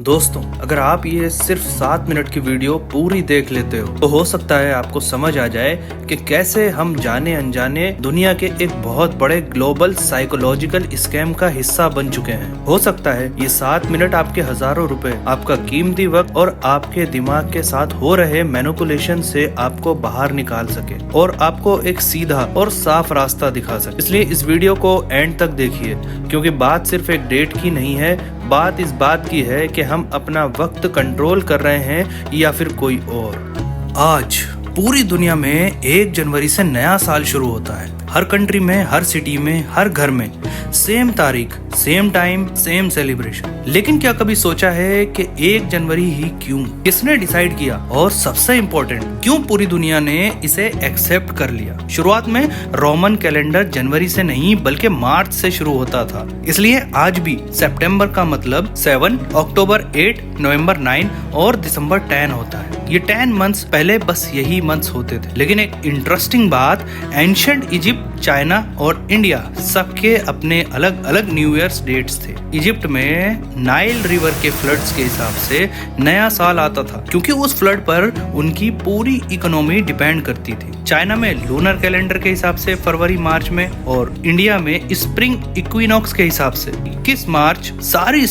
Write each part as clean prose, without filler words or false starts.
दोस्तों, अगर आप ये सिर्फ 7 मिनट की वीडियो पूरी देख लेते हो तो हो सकता है आपको समझ आ जाए कि कैसे हम जाने अनजाने दुनिया के एक बहुत बड़े ग्लोबल साइकोलॉजिकल स्कैम का हिस्सा बन चुके हैं। हो सकता है ये 7 मिनट आपके हजारों रुपए, आपका कीमती वक्त और आपके दिमाग के साथ हो रहे मैनिपुलेशन से आपको बाहर निकाल सके और आपको एक सीधा और साफ रास्ता दिखा सके। इसलिए इस वीडियो को एंड तक देखिए, क्योंकि बात सिर्फ एक डेट की नहीं है, बात इस बात की है कि हम अपना वक्त कंट्रोल कर रहे हैं या फिर कोई और। आज पूरी दुनिया में 1 जनवरी से नया साल शुरू होता है। हर कंट्री में, हर सिटी में, हर घर में सेम तारीख, सेम टाइम, सेम सेलिब्रेशन। लेकिन क्या कभी सोचा है कि 1 जनवरी ही क्यों? किसने डिसाइड किया? और सबसे इम्पोर्टेंट, क्यों पूरी दुनिया ने इसे एक्सेप्ट कर लिया? शुरुआत में रोमन कैलेंडर जनवरी से नहीं बल्कि मार्च से शुरू होता था। इसलिए आज भी सितंबर का मतलब 7, अक्टूबर 8, नवंबर 9 और दिसंबर 10 होता है। ये 10 मंथ्स पहले बस यही मंथ्स होते थे। लेकिन एक इंटरेस्टिंग बात, एंशिएंट इजिप्ट, चाइना और इंडिया सबके अपने अलग अलग न्यू ईयर्स डेट्स थे। इजिप्ट में नाइल रिवर के फ्लड्स के हिसाब से नया साल आता था, क्योंकि उस फ्लड पर उनकी पूरी इकोनॉमी डिपेंड करती थी। चाइना में लूनर कैलेंडर के हिसाब से फरवरी मार्च में, और इंडिया में स्प्रिंग इक्विनॉक्स के हिसाब से 21 मार्च। सारी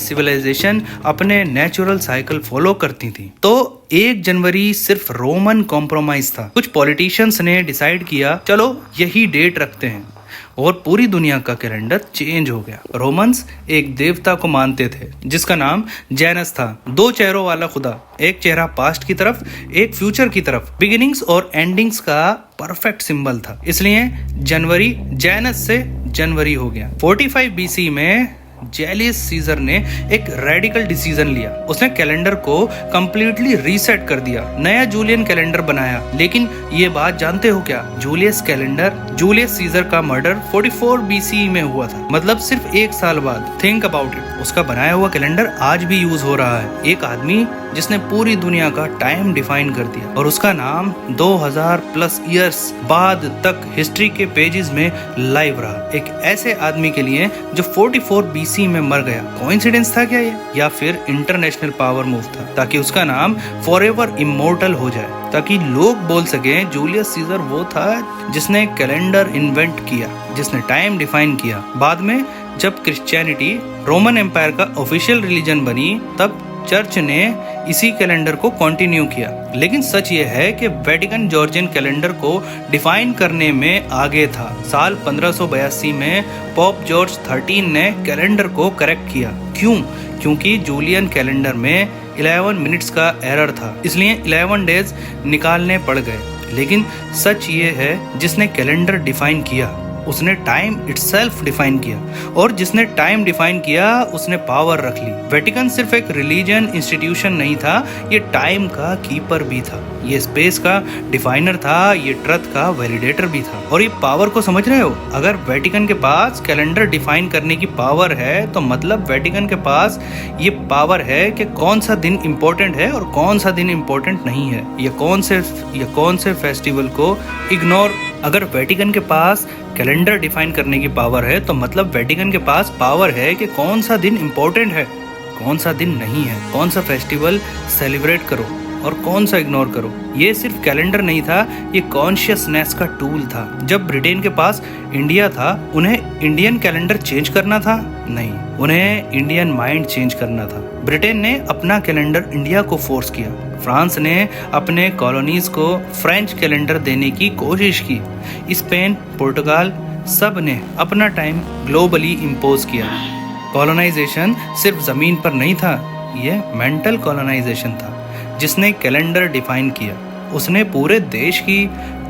सिविलाइजेशन अपने नेचुरल साइकिल फॉलो करती थी। तो 1 जनवरी सिर्फ रोमन कॉम्प्रोमाइज था। कुछ पॉलिटिशियंस ने डिसाइड किया, चलो यही डेट रखते हैं, और पूरी दुनिया का कैलेंडर चेंज हो गया। रोमन्स एक देवता को मानते थे जिसका नाम जैनस था। 2 चेहरों वाला खुदा, एक चेहरा पास्ट की तरफ, एक फ्यूचर की तरफ। बिगिनिंग्स और एंडिंग्स का परफेक्ट सिंबल था, इसलिए जनवरी जैनस से जनवरी हो गया। 45 बीसी में जूलियस सीजर ने एक रेडिकल डिसीजन लिया। उसने कैलेंडर को कंप्लीटली रीसेट कर दिया, नया जूलियन कैलेंडर बनाया। लेकिन ये बात जानते हो क्या? जूलियस सीजर का मर्डर 44 बीसी में हुआ था, मतलब सिर्फ 1 साल बाद। थिंक अबाउट इट, उसका बनाया हुआ कैलेंडर आज भी यूज हो रहा है। एक आदमी जिसने पूरी दुनिया का टाइम डिफाइन कर दिया, और उसका नाम 2000 प्लस ईयर्स बाद तक हिस्ट्री के पेजेस में लाइव रहा। एक ऐसे आदमी के लिए जो 44 बीसी में मर गया, कोइंसिडेंस था क्या ये, या फिर इंटरनेशनल पावर मूव था, ताकि उसका नाम फॉरएवर इमॉर्टल हो जाए, ताकि लोग बोल सके जूलियस सीजर वो था जिसने कैलेंडर इन्वेंट किया, जिसने टाइम डिफाइन किया। बाद में जब क्रिश्चियनिटी रोमन एम्पायर का ऑफिशियल रिलीजन बनी, तब चर्च ने इसी कैलेंडर को कंटिन्यू किया। लेकिन सच ये है कि वेटिकन जॉर्जियन कैलेंडर को डिफाइन करने में आगे था। साल 1582 में पोप जॉर्ज 13 ने कैलेंडर को करेक्ट किया। क्यों? क्योंकि जूलियन कैलेंडर में 11 मिनट्स का एरर था, इसलिए 11 डेज निकालने पड़ गए। लेकिन सच ये है, जिसने कैलेंडर डिफाइन किया उसने टाइम इटसेल्फ डिफाइन किया, और जिसने टाइम डिफाइन किया उसने पावर रख ली। वेटिकन सिर्फ एक रिलीजन इंस्टीट्यूशन नहीं था, ये टाइम का कीपर भी था, ये स्पेस का डिफाइनर था, ये ट्रुथ का वैलिडेटर भी था। और ये पावर को समझ रहे हो? अगर वेटिकन के पास कैलेंडर डिफाइन करने की पावर है, तो मतलब वेटिकन के पास ये पावर है कि कौन सा दिन इम्पोर्टेंट है और कौन सा दिन इम्पोर्टेंट नहीं है, या कौन से फेस्टिवल को इग्नोर। अगर वेटिकन के पास कैलेंडर डिफाइन करने की पावर है, तो मतलब वेटिकन के पास पावर है कि कौन सा दिन इम्पोर्टेंट है, कौन सा दिन नहीं है, कौन सा फेस्टिवल सेलिब्रेट करो और कौन सा इग्नोर करो। ये सिर्फ कैलेंडर नहीं था, ये कॉन्शियसनेस का टूल था। जब ब्रिटेन के पास इंडिया था, उन्हें इंडियन कैलेंडर चेंज करना था? नहीं, उन्हें इंडियन माइंड चेंज करना था। ब्रिटेन ने अपना कैलेंडर इंडिया को फोर्स किया। फ्रांस ने अपने कॉलोनीज को फ्रेंच कैलेंडर देने की कोशिश की। स्पेन, पुर्तगाल, सब ने अपना टाइम ग्लोबली इम्पोज किया। कॉलोनाइजेशन सिर्फ जमीन पर नहीं था, ये मेंटल कॉलोनाइजेशन था। जिसने कैलेंडर डिफाइन किया उसने पूरे देश की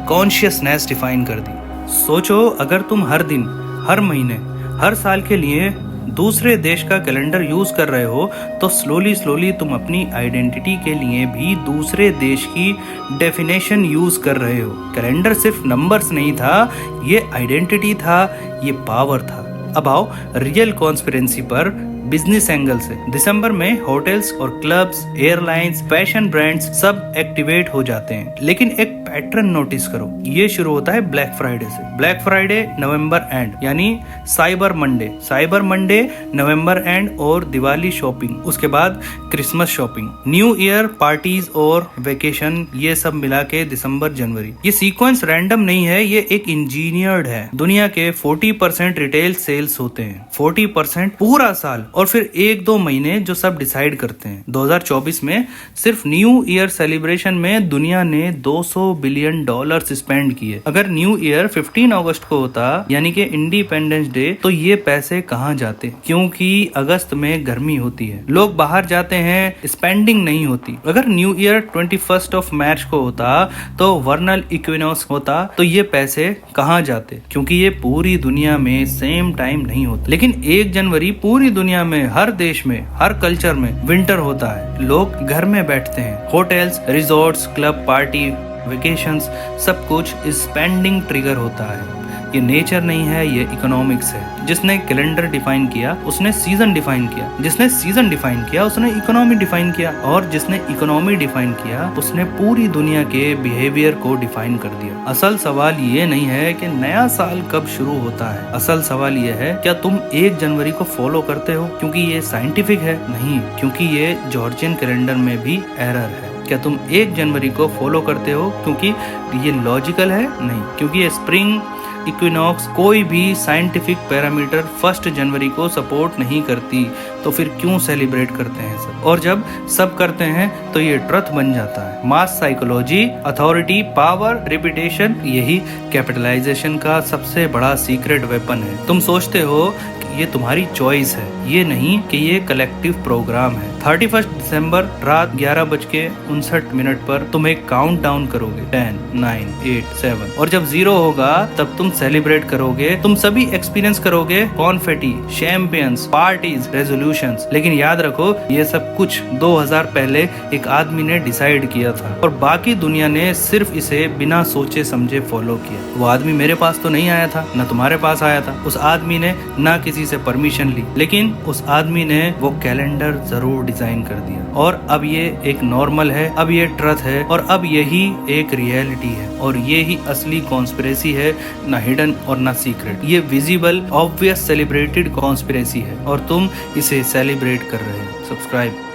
कॉन्शियसनेस डिफाइन कर दी। सोचो, अगर तुम हर दिन, हर महीने, हर साल के लिए दूसरे देश का कैलेंडर यूज कर रहे हो, तो स्लोली तुम अपनी आइडेंटिटी के लिए भी दूसरे देश की डेफिनेशन यूज कर रहे हो। कैलेंडर सिर्फ नंबर्स नहीं था, ये आइडेंटिटी था, ये पावर था। अब आओ रियल कॉन्स्पिरेंसी पर बिजनेस एंगल से। दिसंबर में होटल्स और क्लब्स, एयरलाइंस, फैशन ब्रांड्स सब एक्टिवेट हो जाते हैं। लेकिन एक पैटर्न नोटिस करो। ये शुरू होता है ब्लैक फ्राइडे से। ब्लैक फ्राइडे नवंबर एंड यानी साइबर मंडे नवंबर एंड और दिवाली शॉपिंग, उसके बाद Christmas shopping, new year parties और वेकेशन, ये सब मिला के दिसंबर जनवरी। ये सीक्वेंस रैंडम नहीं है, ये एक इंजीनियर्ड है। दुनिया के 40% रिटेल सेल्स होते हैं, 40% पूरा साल, और फिर 1-2 महीने जो सब डिसाइड करते हैं। 2024 में सिर्फ न्यू ईयर सेलिब्रेशन में दुनिया ने $200 बिलियन स्पेंड किए। अगर न्यू ईयर 15 अगस्त को होता यानी कि इंडिपेंडेंस डे, तो ये पैसे कहाँ जाते? क्योंकि अगस्त में गर्मी होती है, लोग बाहर जाते हैं, स्पेंडिंग नहीं होती। अगर न्यू ईयर 21 मार्च को होता तो वर्नल इक्विनॉक्स होता, तो ये पैसे कहाँ जाते? क्योंकि ये पूरी दुनिया में सेम टाइम नहीं होता। लेकिन 1 जनवरी पूरी दुनिया में, हर देश में, हर कल्चर में विंटर होता है। लोग घर में बैठते हैं, hotels, resorts, club, party, vacations, सब कुछ स्पेंडिंग ट्रिगर होता है। ये नेचर नहीं है, ये इकोनॉमिक्स है। जिसने कैलेंडर डिफाइन किया उसने सीजन डिफाइन किया, जिसने सीजन डिफाइन किया उसने इकोनॉमी डिफाइन किया, और जिसने इकोनॉमी डिफाइन किया उसने पूरी दुनिया के बिहेवियर को डिफाइन कर दिया। असल सवाल ये नहीं है कि नया साल कब शुरू होता है, असल सवाल ये है क्या तुम 1 जनवरी को फॉलो करते हो क्योंकि ये साइंटिफिक है? नहीं, क्योंकि ये जॉर्जियन कैलेंडर में भी एरर है। क्या तुम 1 जनवरी को फॉलो करते हो क्योंकि ये लॉजिकल है? नहीं, क्योंकि ये स्प्रिंग इक्विनॉक्स कोई भी साइंटिफिक पैरामीटर 1 जनवरी को सपोर्ट नहीं करती, तो फिर क्यों सेलिब्रेट करते हैं सब? और जब सब करते हैं तो ये ट्रथ बन जाता है। मास साइकोलॉजी, अथॉरिटी, पावर, रिपीटेशन, यही कैपिटलाइजेशन का सबसे बड़ा सीक्रेट वेपन है। तुम सोचते हो ये तुम्हारी चॉइस है, ये नहीं कि ये कलेक्टिव प्रोग्राम है। 31 दिसंबर रात 11:59 पर तुम एक काउंट डाउन करोगे, 10, 9, 8, 7, और जब 0 होगा तब तुम सेलिब्रेट करोगे। तुम सभी एक्सपीरियंस करोगे कॉन्फेटी, शैंपियंस, पार्टीज, रेजोल्यूशंस। लेकिन याद रखो ये सब कुछ 2000 पहले एक आदमी ने डिसाइड किया था, और बाकी दुनिया ने सिर्फ इसे बिना सोचे समझे फॉलो किया। वो आदमी मेरे पास तो नहीं आया था, न तुम्हारे पास आया था। उस आदमी ने ना किसी से परमिशन ली, लेकिन उस आदमी ने वो कैलेंडर जरूर डिजाइन कर दिया। और अब ये एक नॉर्मल है, अब ये ट्रथ है, और अब यही एक रियलिटी है। और ये ही असली कॉन्स्पिरेसी है, ना हिडन और ना सीक्रेट। ये विजिबल, ऑब्वियस, सेलिब्रेटेड कॉन्स्पिरेसी है, और तुम इसे सेलिब्रेट कर रहे हो। सब्सक्राइब।